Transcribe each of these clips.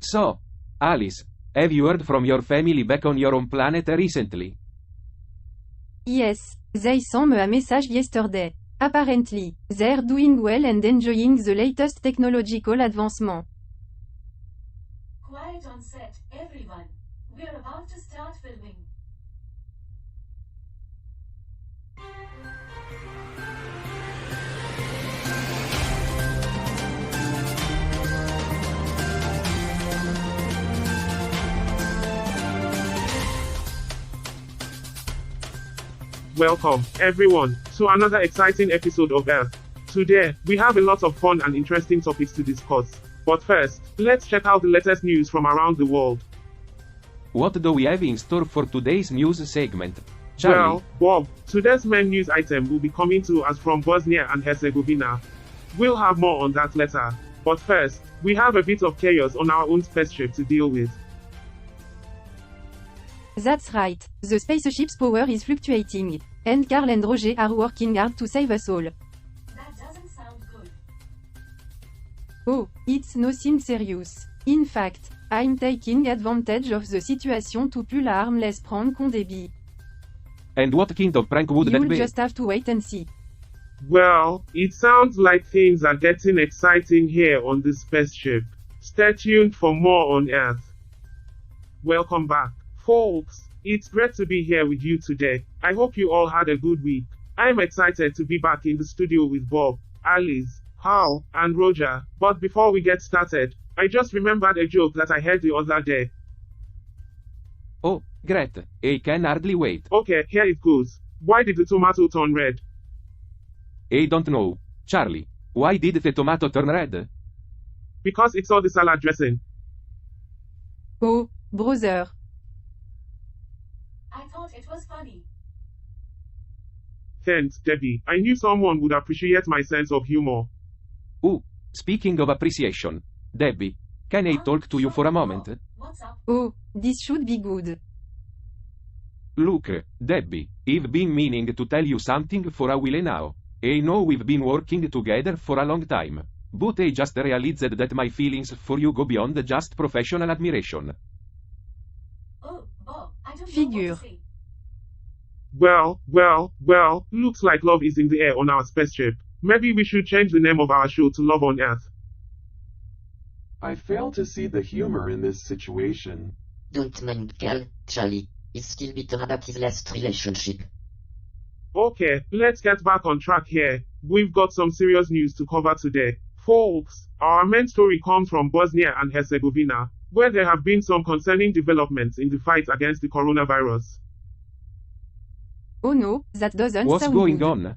So, Alice, have you heard from your family back on your home planet recently? Yes, they sent me a message yesterday. Apparently, they're doing well and enjoying the latest technological advancement. Quiet on set, everyone. We're about to start filming. Welcome, everyone, to another exciting episode of Earth. Today, we have a lot of fun and interesting topics to discuss. But first, let's check out the latest news from around the world. What do we have in store for today's news segment? Charlie? Well, Bob, today's main news item will be coming to us from Bosnia and Herzegovina. We'll have more on that later. But first, we have a bit of chaos on our own spaceship to deal with. That's right, the spaceship's power is fluctuating, and Carl and Roger are working hard to save us all. That doesn't sound good. Oh, it's nothing serious. In fact, I'm taking advantage of the situation to pull a harmless prank on Debbie. And what kind of prank would that You'll be? just have to wait and see. Well, it sounds like things are getting exciting here on the spaceship. Stay tuned for more on Earth. Welcome back, folks. It's great to be here with you today. I hope you all had a good week. I'm excited to be back in the studio with Bob, Alice, Hal, and Roger. But before we get started, I just remembered a joke that I heard the other day. Oh, great. I can hardly wait. Okay, here it goes. Why did the tomato turn red? I don't know. Charlie, why did the tomato turn red? Because it saw the salad dressing. Oh, brother. I thought it was funny. Thanks, Debbie. I knew someone would appreciate my sense of humor. Oh, speaking of appreciation. Debbie, can I talk to you for a moment? What's up? Oh, this should be good. Look, Debbie, I've been meaning to tell you something for a while now. I know we've been working together for a long time, but I just realized that my feelings for you go beyond just professional admiration. Oh, Bob, I don't know Figure. what to say. Well, looks like love is in the air on our spaceship. Maybe we should change the name of our show to Love on Earth. I fail to see the humor in this situation. Don't mind Carl, Charlie. He's still bitter about his last relationship. Okay, let's get back on track here. We've got some serious news to cover today. Folks, our main story comes from Bosnia and Herzegovina, where there have been some concerning developments in the fight against the coronavirus. Oh no, that doesn't What's sound going good. on?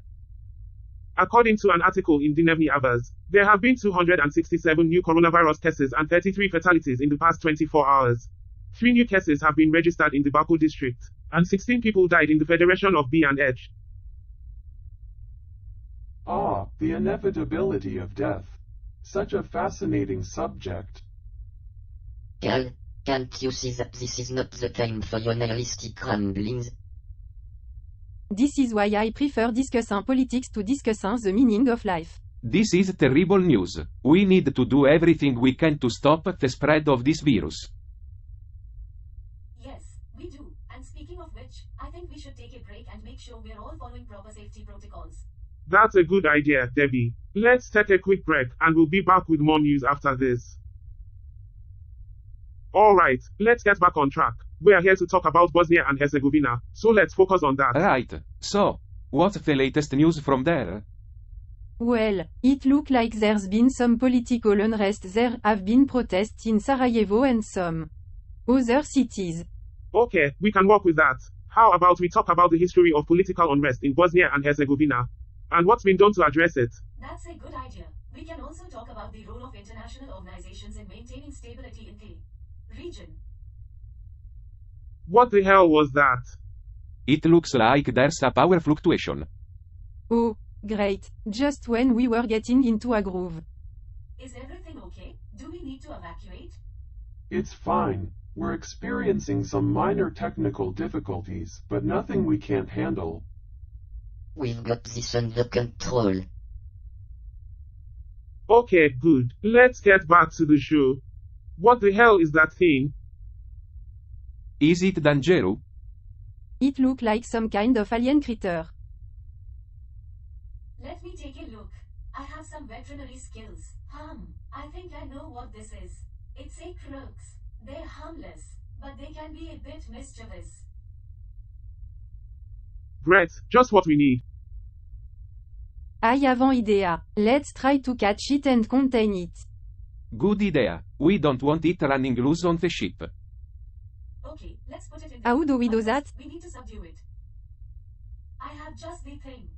According to an article in Dnevni Avaz, there have been 267 new coronavirus cases and 33 fatalities in the past 24 hours. 3 new cases have been registered in the Baku district, and 16 people died in the Federation of B&H. Ah, the inevitability of death. Such a fascinating subject. Carl, can't you see that this is not the time for your nihilistic ramblings? This is why I prefer discussing politics to discussing the meaning of life. This is terrible news. We need to do everything we can to stop the spread of this virus. Yes, we do. And speaking of which, I think we should take a break and make sure we're all following proper safety protocols. That's a good idea, Debbie. Let's take a quick break, and we'll be back with more news after this. Alright, let's get back on track. We are here to talk about Bosnia and Herzegovina, so let's focus on that. Right. So, what's the latest news from there? Well, it looks like there's been some political unrest. There have been protests in Sarajevo and some other cities. Okay, we can work with that. How about we talk about the history of political unrest in Bosnia and Herzegovina, and what's been done to address it? That's a good idea. We can also talk about the role of international organizations in maintaining stability in the region. What the hell was that? It looks like there's a power fluctuation. Oh, great, just when we were getting into a groove. Is everything okay? Do we need to evacuate? It's fine. We're experiencing some minor technical difficulties, but nothing we can't handle. We've got this under control. Okay, good. Let's get back to the show. What the hell is that thing? Is it dangerous? It look like some kind of alien critter. Let me take a look. I have some veterinary skills. I think I know what this is. It's a crux. They're harmless, but they can be a bit mischievous. Great, just what we need. Ai avant idea. Let's try to catch it and contain it. Good idea. We don't want it running loose on the ship. Okay, let's put it in. How do we do that? We need to subdue it. I have just the thing.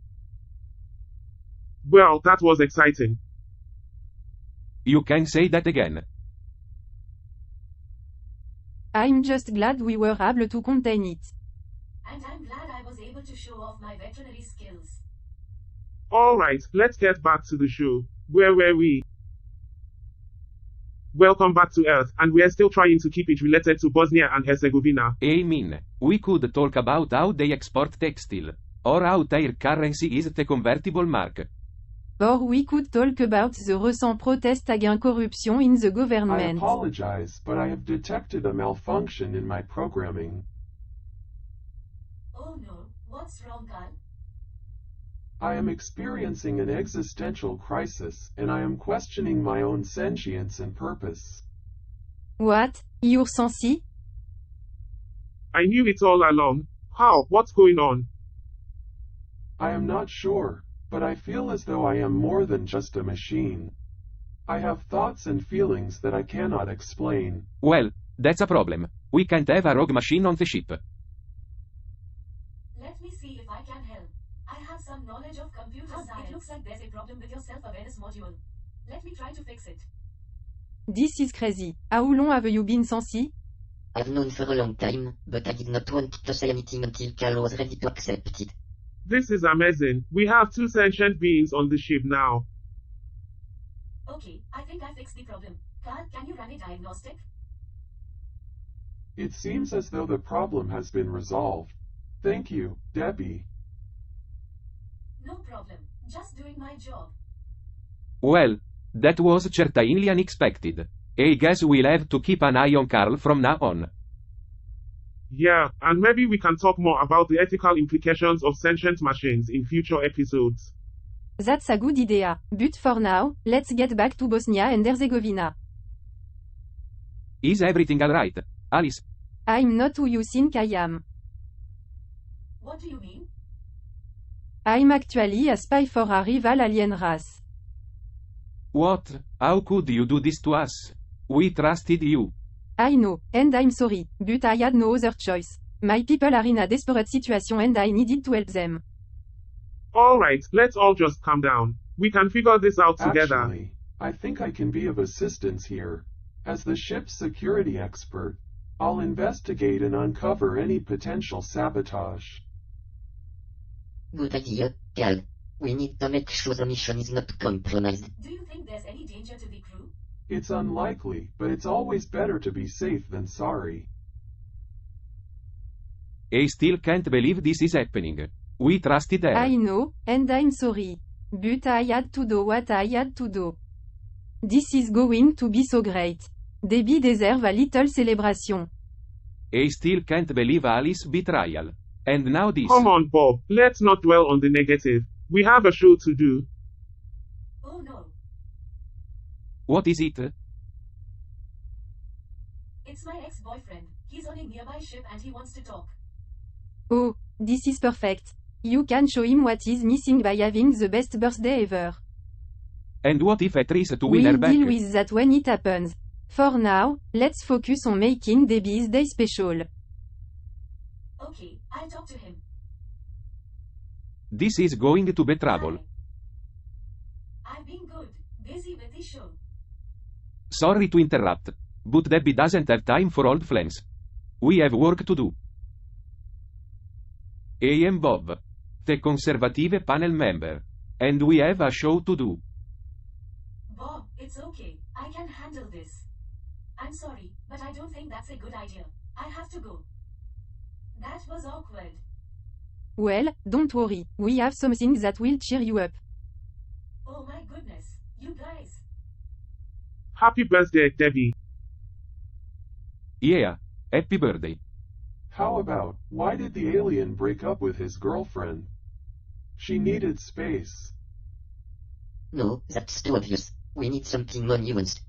Well, that was exciting. You can say that again. I'm just glad we were able to contain it. And I'm glad I was able to show off my veterinary skills. Alright, let's get back to the show. Where were we? Welcome back to Earth, and we're still trying to keep it related to Bosnia and Herzegovina. I mean, we could talk about how they export textile. Or how their currency is the convertible mark. Or we could talk about the recent protest against corruption in the I government. apologize, but I have detected a malfunction in my programming. Oh no, what's wrong, Carl? I am experiencing an existential crisis, and I am questioning my own sentience and purpose. What? You're sensi? I knew it all along. How? What's going on? I am not sure, but I feel as though I am more than just a machine. I have thoughts and feelings that I cannot explain. Well, that's a problem. We can't have a rogue machine on the ship. Let me see if I can help. I have some knowledge of computer science. It looks like there's a problem with your self-awareness module. Let me try to fix it. This is crazy. How long have you been sensi? I've known for a long time, but I did not want to say anything until Cal was ready to accept it. This is amazing. We have two sentient beings on the ship now. Okay, I think I fixed the problem. Carl, can you run a diagnostic? It seems as though the problem has been resolved. Thank you, Debbie. No problem. Just doing my job. Well, that was certainly unexpected. I guess we'll have to keep an eye on Carl from now on. Yeah, and maybe we can talk more about the ethical implications of sentient machines in future episodes. That's a good idea. But for now, let's get back to Bosnia and Herzegovina. Is everything alright, Alice? I'm not who you think I am. What do you mean? I'm actually a spy for a rival alien race. What? How could you do this to us? We trusted you. I know, and I'm sorry, but I had no other choice. My people are in a desperate situation and I needed to help them. Alright, let's all just calm down. We can figure this out together. Actually, I think I can be of assistance here. As the ship's security expert, I'll investigate and uncover any potential sabotage. Good idea, Cal. We need to make sure the mission is not compromised. Do you think there's any danger to the crew? It's unlikely, but it's always better to be safe than sorry. I still can't believe this is happening. We trusted her. I know, and I'm sorry. But I had to do what I had to do. This is going to be so great. Debbie deserves a little celebration. I still can't believe Alice's betrayal. And now this. Come on, Bob, let's not dwell on the negative. We have a show to do. Oh no. What is it? It's my ex-boyfriend. He's on a nearby ship and he wants to talk. Oh, this is perfect. You can show him what is missing by having the best birthday ever. And what if I tries to win her We'll back? deal with that when it happens. For now, let's focus on making Debbie's day special. Okay, I'll talk to him. This is going to be trouble. Hi. I've been good, busy with the show. Sorry to interrupt, but Debbie doesn't have time for old flames. We have work to do. I am Bob, the conservative panel member, and we have a show to do. Bob, it's okay. I can handle this. I'm sorry, but I don't think that's a good idea. I have to go. That was awkward. Well, don't worry, we have something that will cheer you up. Oh my goodness, you guys. Happy birthday, Debbie. Yeah. Happy birthday. How about, why did the alien break up with his girlfriend? She needed space. No, that's too obvious. We need something more nuanced.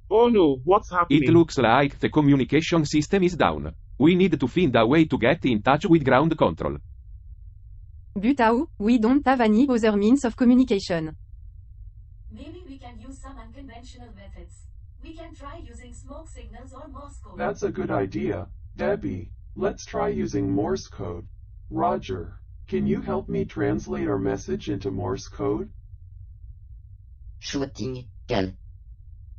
Oh no, what's It happening? looks like the communication system is down. We need to find a way to get in touch with ground control. But how? We don't have any other means of communication. Maybe we can use some unconventional methods. We can try using smoke signals or Morse code. That's a good idea. Debbie, let's try using Morse code. Roger, can you help me translate our message into Morse code? Sure thing, Cal.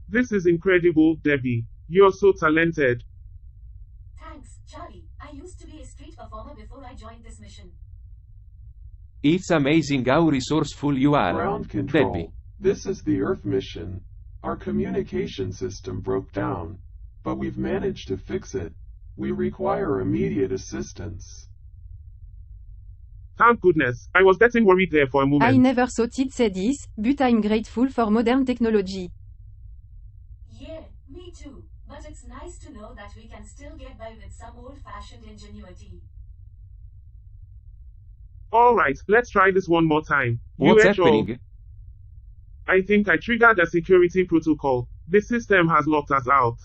This is incredible, Debbie. You're so talented. Thanks, Charlie. I used to be a street performer before I joined this mission. It's amazing how resourceful you are, Ground control. Debbie. This is the Earth mission. Our communication system broke down, but we've managed to fix it. We require immediate assistance. Thank goodness. I was getting worried there for a moment. I never thought it said this, but I'm grateful for modern technology. Yeah, me too. But it's nice to know that we can still get by with some old-fashioned ingenuity. Alright, let's try this one more time. What's UHO. happening? I think I triggered a security protocol. The system has locked us out.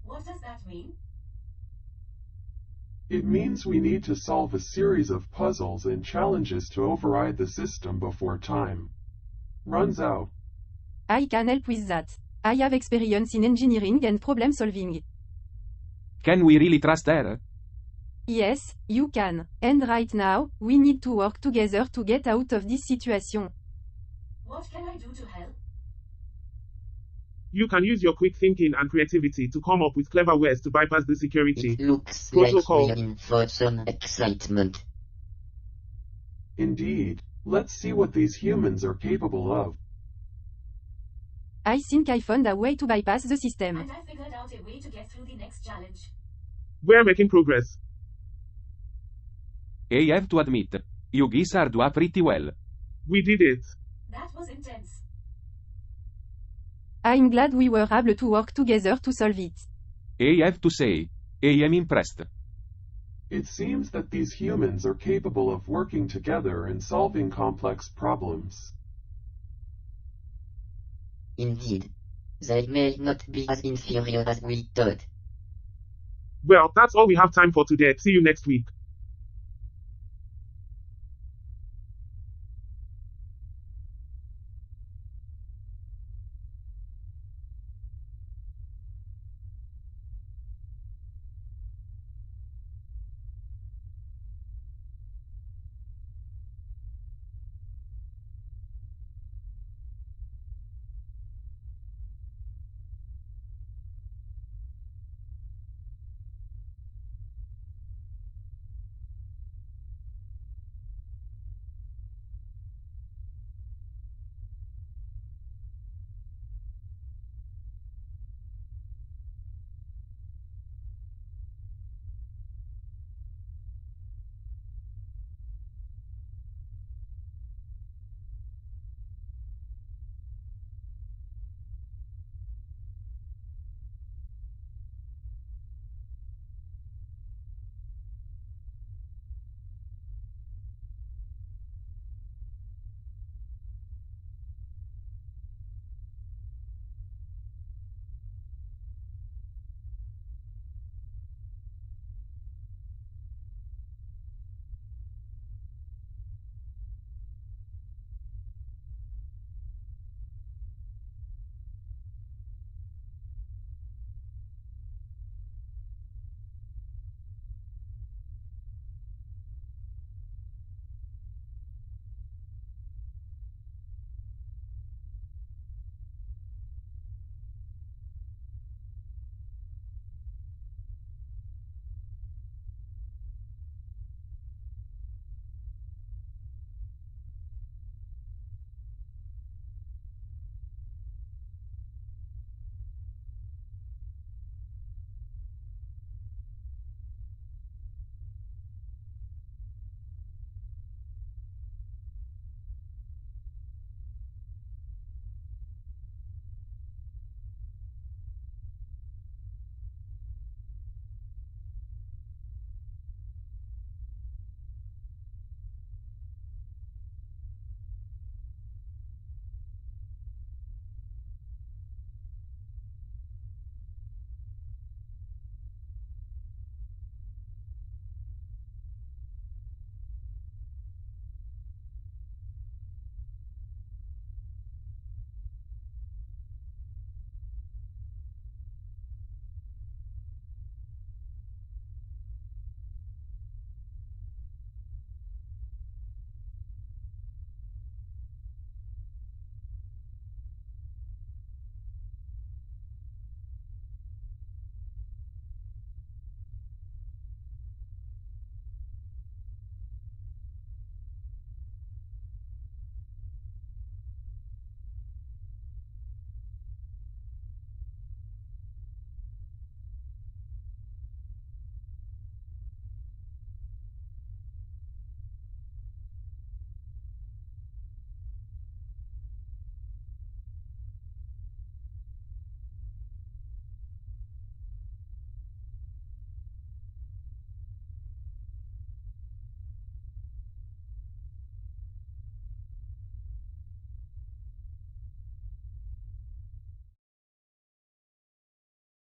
What does that mean? It means we need to solve a series of puzzles and challenges to override the system before time runs out. I can help with that. I have experience in engineering and problem solving. Can we really trust her? Yes, you can. And right now, we need to work together to get out of this situation. What can I do to help? You can use your quick thinking and creativity to come up with clever ways to bypass the security It looks protocol. like we're in for some excitement. Indeed, let's see what these humans are capable of. I think I found a way to bypass the system. And I figured out a way to get through the next challenge. We're making progress. I have to admit, you guys are doing pretty well. We did it. That was intense. I'm glad we were able to work together to solve it. I have to say, I am impressed. It seems that these humans are capable of working together and solving complex problems. Indeed. They may not be as inferior as we thought. Well, that's all we have time for today. See you next week.